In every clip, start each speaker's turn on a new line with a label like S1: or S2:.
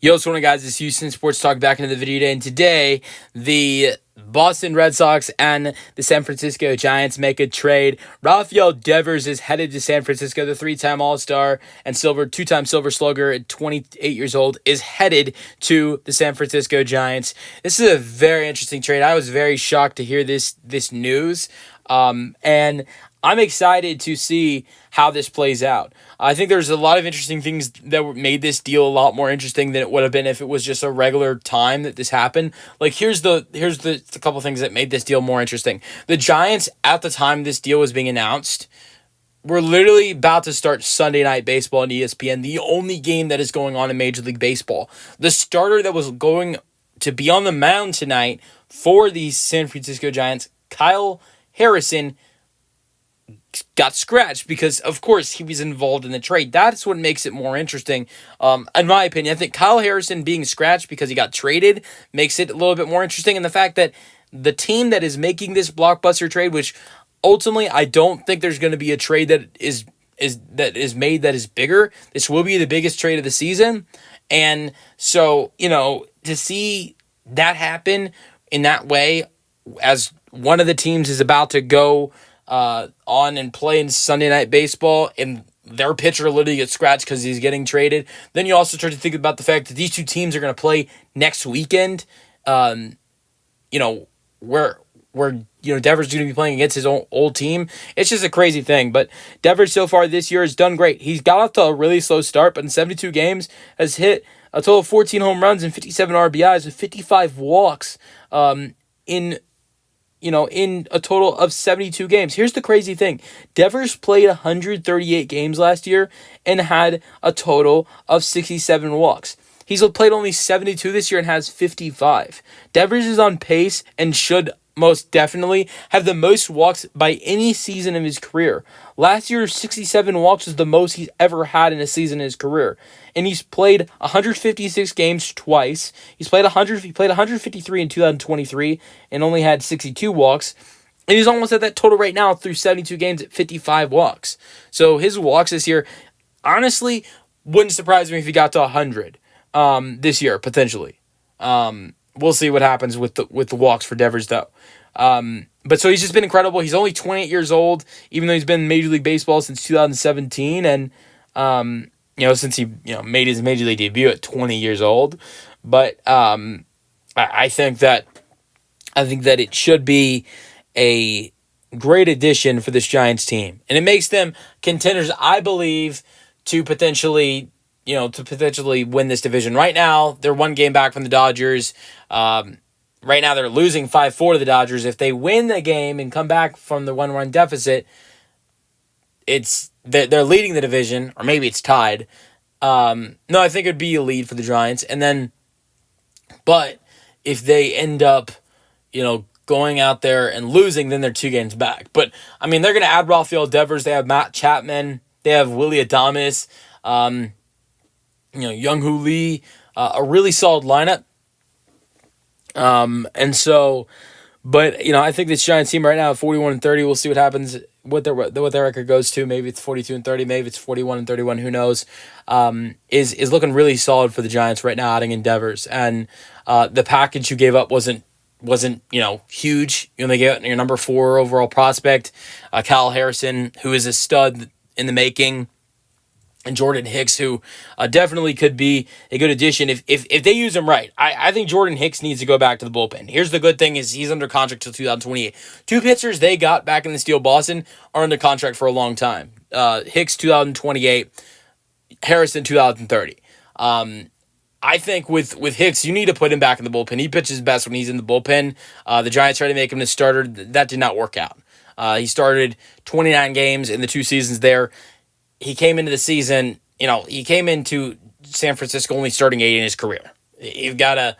S1: Yo, what's going on, guys? It's Houston Sports Talk back into the video today, and today the Boston Red Sox and the San Francisco Giants make a trade. Rafael Devers is headed to San Francisco. The three-time All-Star and two-time Silver Slugger at 28 years old is headed to the San Francisco Giants. This is a very interesting trade. I was very shocked to hear this news, and I'm excited to see how this plays out. I think there's a lot of interesting things that made this deal a lot more interesting than it would have been if it was just a regular time that this happened. Like, here's the couple things that made this deal more interesting. The Giants, at the time this deal was being announced, were literally about to start Sunday Night Baseball on ESPN, the only game that is going on in Major League Baseball. The starter that was going to be on the mound tonight for the San Francisco Giants, Kyle Harrison, got scratched because, of course, he was involved in the trade. That's what makes it more interesting. In my opinion, I think Kyle Harrison being scratched because he got traded makes it a little bit more interesting. And the fact that the team that is making this blockbuster trade, which ultimately I don't think there's going to be a trade that is made that is bigger. This will be the biggest trade of the season. And so, to see that happen in that way, as one of the teams is about to go on and play in Sunday Night Baseball, and their pitcher literally gets scratched because he's getting traded. Then you also start to think about the fact that these two teams are going to play next weekend. Where Devers is going to be playing against his old team. It's just a crazy thing. But Devers so far this year has done great. He's got off to a really slow start, but in 72 games has hit a total of 14 home runs and 57 RBIs with 55 walks. In a total of 72 games. Here's the crazy thing. Devers played 138 games last year and had a total of 67 walks. He's played only 72 this year and has 55. Devers is on pace and should most definitely have the most walks by any season of his career. Last year, 67 walks was the most he's ever had in a season in his career. And he's played 156 games twice. He played 153 in 2023 and only had 62 walks. And he's almost at that total right now through 72 games at 55 walks. So his walks this year, honestly, wouldn't surprise me if he got to 100 this year, potentially. We'll see what happens with the walks for Devers, though. But so he's just been incredible. He's only 28 years old, even though he's been in Major League Baseball since 2017, and since he made his Major League debut at 20 years old. But I think that it should be a great addition for this Giants team, and it makes them contenders, I believe, to potentially win this division. Right now, they're one game back from the Dodgers. Right now, they're losing 5-4 to the Dodgers. If they win the game and come back from the one-run deficit, they're leading the division, or maybe it's tied. No, I think it would be a lead for the Giants. But if they end up, going out there and losing, then they're 2 games back. But, they're going to add Rafael Devers. They have Matt Chapman. They have Willie Adames. Young-Hoo Lee, a really solid lineup. I think this Giants team right now at 41-30, we'll see what happens, what their record goes to. Maybe it's 42-30, maybe it's 41-31, who knows, is looking really solid for the Giants right now, adding in Devers. And the package you gave up wasn't huge. They gave out your number 4 overall prospect, Kyle Harrison, who is a stud in the making, and Jordan Hicks, who definitely could be a good addition if they use him right. I think Jordan Hicks needs to go back to the bullpen. Here's the good thing is he's under contract till 2028. 2 pitchers they got back in the Steel Boston are under contract for a long time. Hicks 2028, Harrison 2030. I think with Hicks, you need to put him back in the bullpen. He pitches best when he's in the bullpen. The Giants tried to make him the starter. That did not work out. He started 29 games in the 2 seasons there. He came into the season, he came into San Francisco only starting 8 in his career. You've got to,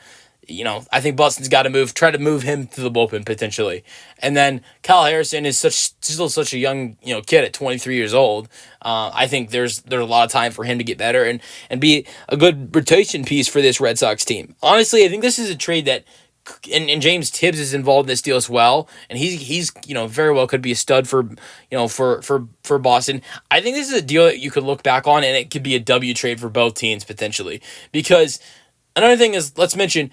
S1: I think Boston's got to try to move him to the bullpen potentially. And then Kyle Harrison is still such a young, kid at 23 years old. I think there's a lot of time for him to get better and be a good rotation piece for this Red Sox team. Honestly, I think this is a trade that, and James Tibbs is involved in this deal as well, and he's very well could be a stud for Boston. I think this is a deal that you could look back on, and it could be a W trade for both teams potentially, because Another thing is, let's mention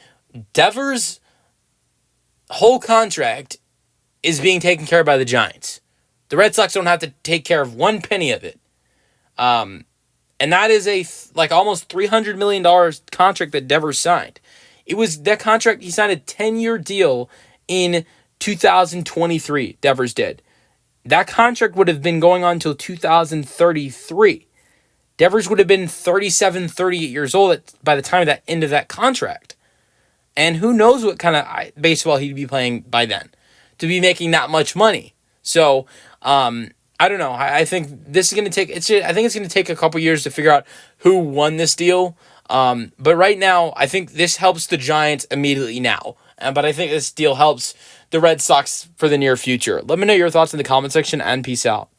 S1: Devers' whole contract is being taken care of by the Giants. The Red Sox don't have to take care of one penny of it. And that is almost $300 million contract that Devers signed. It was that contract, he signed a 10-year deal in 2023, Devers did. That contract would have been going on until 2033. Devers would have been 37, 38 years old by the time of that end of that contract. And who knows what kind of baseball he'd be playing by then to be making that much money. So, I don't know. I think this is going to take. I think it's going to take a couple years to figure out who won this deal. But right now, I think this helps the Giants immediately now. But I think this deal helps the Red Sox for the near future. Let me know your thoughts in the comment section, and peace out.